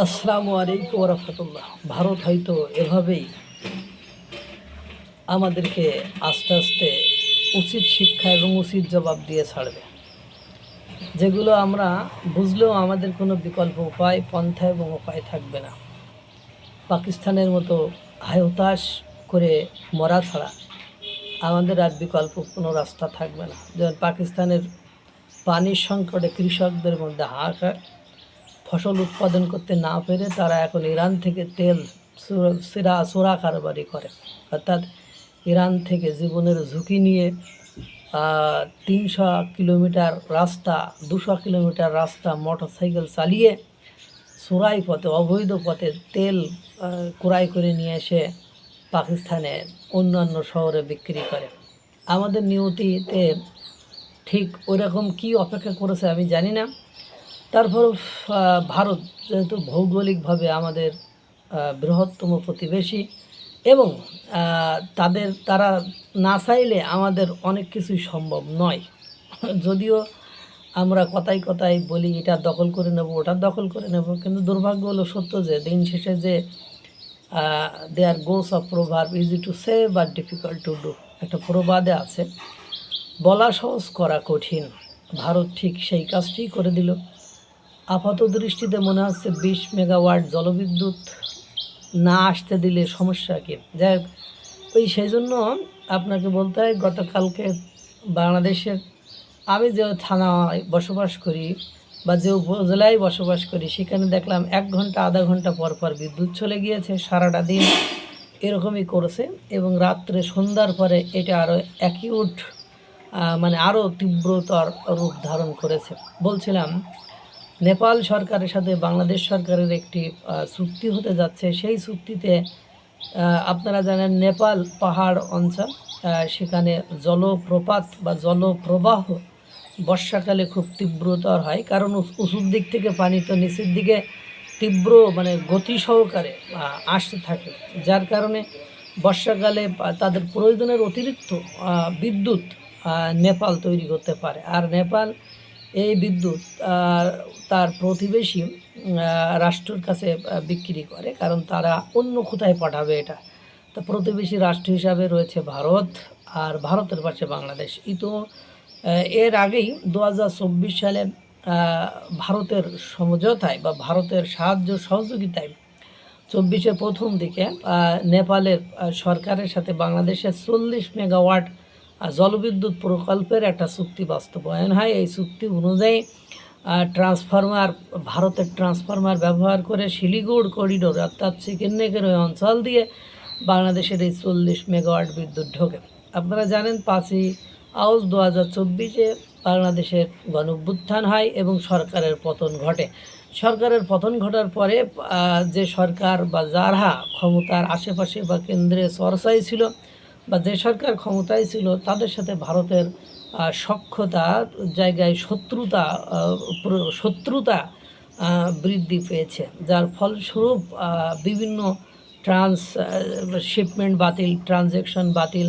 আসসালামু আলাইকুম রহমতুল্লাহ। ভারত হয়তো এভাবেই আমাদেরকে আস্তে আস্তে উচিত শিক্ষা এবং উচিত জবাব দিয়ে ছাড়বে, যেগুলো আমরা বুঝলেও আমাদের কোনো বিকল্প উপায় পন্থা এবং উপায় থাকবে না। পাকিস্তানের মতো হায়তাশ করে মরা ছাড়া আমাদের আর বিকল্প কোনো রাস্তা থাকবে না। যেমন পাকিস্তানের পানির সংকটে কৃষকদের মধ্যে হাহাকার, ফসল উৎপাদন করতে না পেরে তারা এখন ইরান থেকে তেল চোরা কারবারি করে। অর্থাৎ ইরান থেকে জীবনের ঝুঁকি নিয়ে 300 কিলোমিটার রাস্তা 200 কিলোমিটার রাস্তা মোটরসাইকেল চালিয়ে চোরাই পথে অবৈধ পথে তেল ক্রয় করে নিয়ে এসে পাকিস্তানের অন্যান্য শহরে বিক্রি করে। আমাদের নিয়তিতে ঠিক ওইরকম কী অপেক্ষা করেছে আমি জানি না। তারপর ভারত যেহেতু ভৌগোলিকভাবে আমাদের বৃহত্তম প্রতিবেশী এবং তারা না চাইলে আমাদের অনেক কিছুই সম্ভব নয়। যদিও আমরা কথায় কথায় বলি এটা দখল করে নেব, ওটা দখল করে নেব, কিন্তু দুর্ভাগ্য হলো সত্য যে দিন শেষে যে দেয়ার গোস অফ প্রভাব easy to say but difficult to do, একটা প্রবাদে আছে, বলা সহজ করা কঠিন। ভারত ঠিক সেই কাজটি করে দিল। আপাত দৃষ্টিতে মনে হচ্ছে 20 মেগাওয়াট জলবিদ্যুৎ না আসতে দিলে সমস্যা কী। যাই হোক, সেই জন্য আপনাকে বলতে হয়, গতকালকে বাংলাদেশের আমি যে থানায় বসবাস করি বা যে উপজেলায় বসবাস করি সেখানে দেখলাম 1 ঘন্টা আধা ঘন্টা পর পর বিদ্যুৎ চলে গিয়েছে, সারাটা দিন এরকমই করেছে এবং রাত্রে সন্ধ্যার পরে এটা আরও অ্যাকিউট মানে আরও তীব্রতর রূপ ধারণ করেছে। বলছিলাম নেপাল সরকারের সাথে বাংলাদেশ সরকারের একটি চুক্তি হতে যাচ্ছে। সেই চুক্তিতে আপনারা জানেন নেপাল পাহাড় অঞ্চল, সেখানে জলপ্রপাত বা জলপ্রবাহ বর্ষাকালে খুব তীব্রতর হয়, কারণ উঁচুর দিক থেকে পানি তো নিচের দিকে তীব্র মানে গতি সহকারে আসতে থাকে, যার কারণে বর্ষাকালে তাদের প্রয়োজনের অতিরিক্ত বিদ্যুৎ নেপাল তৈরি করতে পারে। আর নেপাল এই বিদ্যুৎ তার প্রতিবেশী রাষ্ট্রের কাছে বিক্রি করে, কারণ তারা অন্য কোথায় পাঠাবে এটা। তো প্রতিবেশী রাষ্ট্র হিসাবে রয়েছে ভারত, আর ভারতের পাশে বাংলাদেশ। এর আগেই 2024 সালে ভারতের সমঝোতায় বা ভারতের সাহায্য সহযোগিতায় 24-এর প্রথম দিকে নেপালের সরকারের সাথে বাংলাদেশের 40 মেগাওয়াট জলবিদ্যুৎ প্রকল্পের একটা চুক্তি বাস্তবায়ন হয়। এই চুক্তি অনুযায়ী ভারতের ট্রান্সফরমার ব্যবহার করে শিলিগুড় করিডোর অর্থাৎ চিকেননেকের ওই অঞ্চল দিয়ে বাংলাদেশের এই 40 মেগাওয়াট বিদ্যুৎ ঢোকে। আপনারা জানেন 5ই আগস্ট 2024-এ বাংলাদেশের গণঅভ্যুত্থান হয় এবং সরকারের পতন ঘটে। সরকারের পতন ঘটার পরে যে সরকার বা যারা ক্ষমতার আশেপাশে বা কেন্দ্রে চর্চায় ছিল বা যে সরকার ক্ষমতায় ছিল তাদের সাথে ভারতের সখ্যতা জায়গায় শত্রুতা বৃদ্ধি পেয়েছে, যার ফলস্বরূপ বিভিন্ন শিপমেন্ট বাতিল, ট্রানজ্যাকশন বাতিল,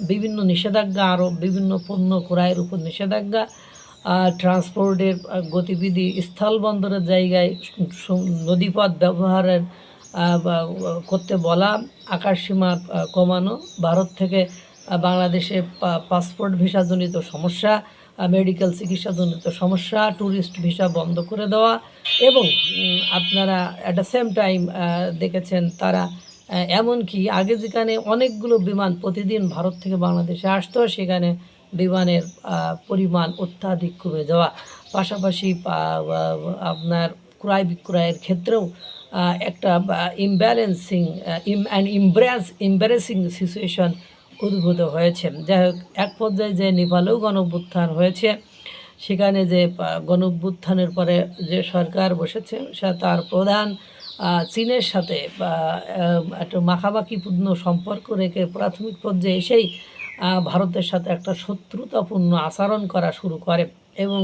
বিভিন্ন নিষেধাজ্ঞা, আরও বিভিন্ন পণ্য ক্রয়ের উপর নিষেধাজ্ঞা, ট্রান্সপোর্টের গতিবিধি স্থলবন্দরের জায়গায় নদীপথ ব্যবহারের করতে বলা, আকাশসীমা কমানো, ভারত থেকে বাংলাদেশে পাসপোর্ট ভিসাজনিত সমস্যা, মেডিকেল চিকিৎসাজনিত সমস্যা, ট্যুরিস্ট ভিসা বন্ধ করে দেওয়া এবং আপনারা অ্যাট দ্য সেম টাইম দেখেছেন তারা এমনকি আগে যেখানে অনেকগুলো বিমান প্রতিদিন ভারত থেকে বাংলাদেশে আসতো সেখানে বিমানের পরিমাণ অত্যাধিক কমে যাওয়া, পাশাপাশি আপনার ক্রয় বিক্রয়ের ক্ষেত্রেও একটা ইম্বারেসিং সিচুয়েশন উদ্ভূত হয়েছে। যাই হোক, এক পর্যায়ে যে নেপালেও গণঅভ্যুত্থান হয়েছে, সেখানে যে গণঅভ্যুত্থানের পরে যে সরকার বসেছে তার প্রধান চীনের সাথে একটা মাখামাখিপূর্ণ সম্পর্ক রেখে প্রাথমিক পর্যায়ে এসেই ভারতের সাথে একটা শত্রুতাপূর্ণ আচরণ করা শুরু করে এবং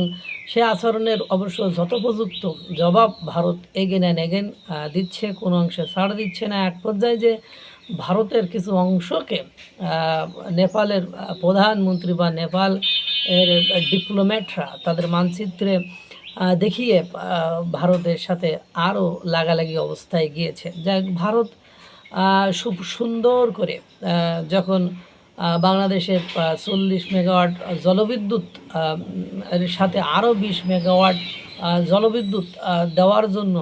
সে আচরণের অবশ্য যথোপযুক্ত জবাব ভারত এগেন অ্যান্ড এগেন দিচ্ছে, কোনো অংশে ছাড় দিচ্ছে না। এক পর্যায়ে যে ভারতের কিছু অংশকে নেপালের প্রধানমন্ত্রী বা নেপাল এর ডিপ্লোম্যাটরা তাদের মানচিত্রে দেখিয়ে ভারতের সাথে আরও লাগালাগি অবস্থায় গিয়েছে। যাই হোক, ভারত খুব সুন্দর করে যখন বাংলাদেশের 40 মেগাওয়াট জলবিদ্যুৎ এর সাথে আরও 20 মেগাওয়াট জলবিদ্যুৎ দেওয়ার জন্য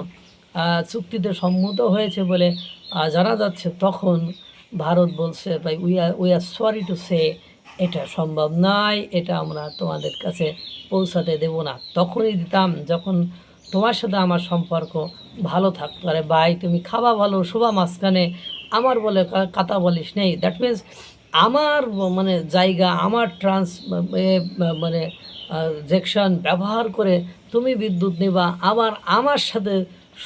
চুক্তিতে সম্মত হয়েছে বলে জানা যাচ্ছে, তখন ভারত বলছে, ভাই we are sorry to say, এটা সম্ভব নয়, এটা আমরা তোমাদের কাছে পৌঁছাতে দেব না। তখনই দিতাম যখন তোমার সাথে আমার সম্পর্ক ভালো থাকতো। আরে ভাই, তুমি খাওয়া ভালো, শোভা মাঝখানে আমার বলে কথা বলিস নেই। দ্যাট মিন্স আমার মানে জায়গা, আমার মানে জেকশন ব্যবহার করে তুমি বিদ্যুৎ নেবা, আবার আমার সাথে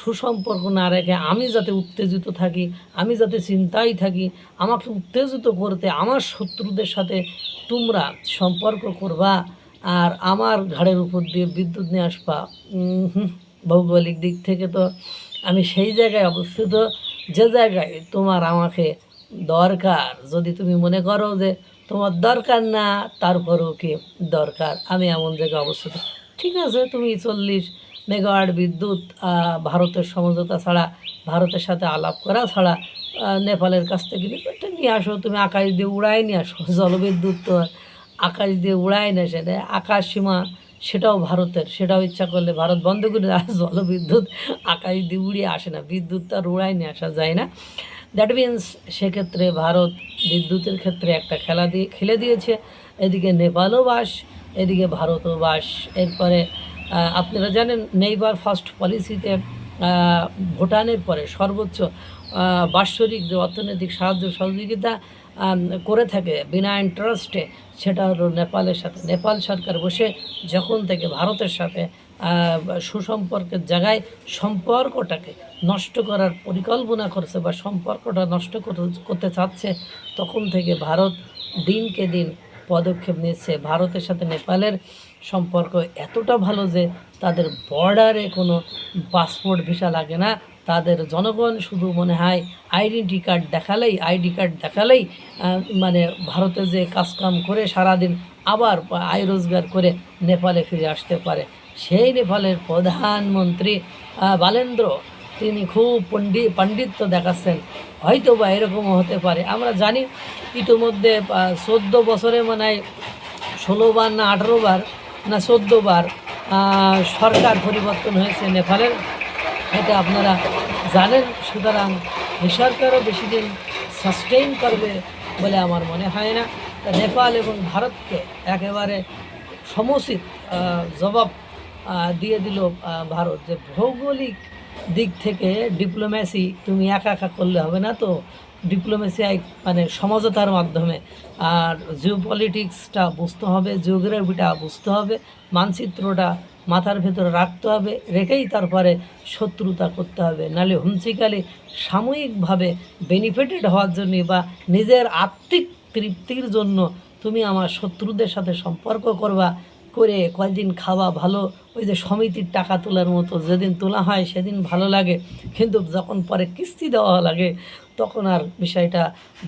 সুসম্পর্ক না রেখে আমি যাতে উত্তেজিত থাকি, আমি যাতে চিন্তায় থাকি, আমাকে উত্তেজিত করতে আমার শত্রুদের সাথে তোমরা সম্পর্ক করবা, আর আমার ঘাড়ের উপর দিয়ে বিদ্যুৎ নিয়ে আসবা। ভৌগোলিক দিক থেকে তো আমি সেই জায়গায় অবস্থিত যে জায়গায় তোমার আমাকে দরকার। যদি তুমি মনে করো যে তোমার দরকার না, তারপরেও কি দরকার, আমি এমন জায়গায় অবস্থিত। ঠিক আছে, তুমি 40 মেগাওয়াট বিদ্যুৎ ভারতের সমঝোতা ছাড়া, ভারতের সাথে আলাপ করা ছাড়া নেপালের কাছ থেকে বিদ্যুৎটা নিয়ে আসো, তুমি আকাশ দিয়ে উড়াই নিয়ে আসো। জলবিদ্যুৎ তো আকাশ দিয়ে উড়াই না, সেটা আকাশ সীমা, সেটাও ভারতের, সেটাও ইচ্ছা করলে ভারত বন্ধ করে দেয়। জলবিদ্যুৎ আকাশ দিয়ে উড়িয়ে আসে না, বিদ্যুৎ তো আর উড়াই নিয়ে আসা যায় না। দ্যাট মিন্স সেক্ষেত্রে ভারত বিদ্যুতের ক্ষেত্রে একটা খেলে দিয়েছে। এদিকে নেপালও বাস, এদিকে ভারতও বাস। এরপরে আপনারা জানেন, নেইবার ফার্স্ট পলিসিতে ভুটানের পরে সর্বোচ্চ বাৎসরিক যে অর্থনৈতিক সাহায্য সহযোগিতা করে থাকে বিনা ইন্টারেস্টে, সেটা হলো নেপালের সাথে। নেপাল সরকার বসে যখন থেকে ভারতের সাথে সুসম্পর্কের জায়গায় সম্পর্কটাকে নষ্ট করার পরিকল্পনা করছে বা সম্পর্কটা নষ্ট করতে চাচ্ছে, তখন থেকে ভারত দিনকে দিন পদক্ষেপ নিচ্ছে। ভারতের সাথে নেপালের সম্পর্ক এতটা ভালো যে তাদের বর্ডারে কোনো পাসপোর্ট ভিসা লাগে না। তাদের জনগণ শুধু মনে হয় আইডি কার্ড দেখালেই মানে ভারতে যে কাজকাম করে সারাদিন আবার আয় রোজগার করে নেপালে ফিরে আসতে পারে। সেই নেপালের প্রধানমন্ত্রী বালেন্দ্র, তিনি খুব পাণ্ডিত্য দেখাচ্ছেন। হয়তো বা এরকমও হতে পারে, আমরা জানি ইতিমধ্যে 14 বছরে মনে হয় 16 বার না 18 বার না 14 বার সরকার পরিবর্তন হয়েছে নেপালের, এটা আপনারা জানেন। সুতরাং এই সরকারও বেশি দিন সাস্টেইন করবে বলে আমার মনে হয় না। নেপাল এবং ভারতকে একেবারে সমুচিত জবাব দিয়ে দিল ভারত, যে ভৌগোলিক দিক থেকে ডিপ্লোম্যাসি তুমি একা করলে হবে না, তো ডিপ্লোম্যাসি মানে সমঝোতার মাধ্যমে, আর জিওপলিটিক্সটা বুঝতে হবে, জিওগ্রাফিটা বুঝতে হবে, মানচিত্রটা মাথার ভেতরে রাখতে হবে, রেখেই তারপরে শত্রুতা করতে হবে। নাহলে হুমচিকালে সাময়িকভাবে বেনিফিটেড হওয়ার জন্য বা নিজের আত্মিক তৃপ্তির জন্য তুমি আমার শত্রুদের সাথে সম্পর্ক করে কয়েকদিন খাওয়া ভালো, ওই যে সমিতির টাকা তোলার মতো, যেদিন তোলা হয় সেদিন ভালো লাগে, কিন্তু যখন পরে কিস্তি দেওয়া লাগে তখন আর বিষয়টা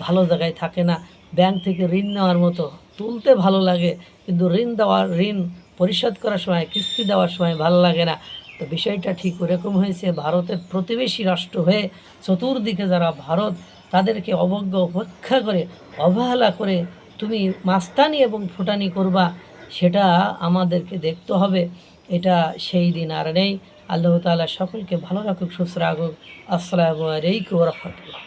ভালো জায়গায় থাকে না। ব্যাংক থেকে ঋণ নেওয়ার মতো তুলতে ভালো লাগে, কিন্তু ঋণ পরিশোধ করার সময়, কিস্তি দেওয়ার সময় ভালো লাগে না। তো বিষয়টা ঠিক ওরকম হয়েছে। ভারতের প্রতিবেশী রাষ্ট্র হয়ে চতুর্দিকে যারা ভারত, তাদেরকে উপেক্ষা করে, অবহেলা করে তুমি মাস্তানি এবং ফুটানি করবা, সেটা আমাদেরকে দেখতে হবে। এটা সেই দিন আর নেই। আল্লাহ তাআলা সকলকে ভালো রাখুক, সুস্থ রাখুক। আসসালামু আলাইকুম ওয়া রাহমাতুল্লাহ।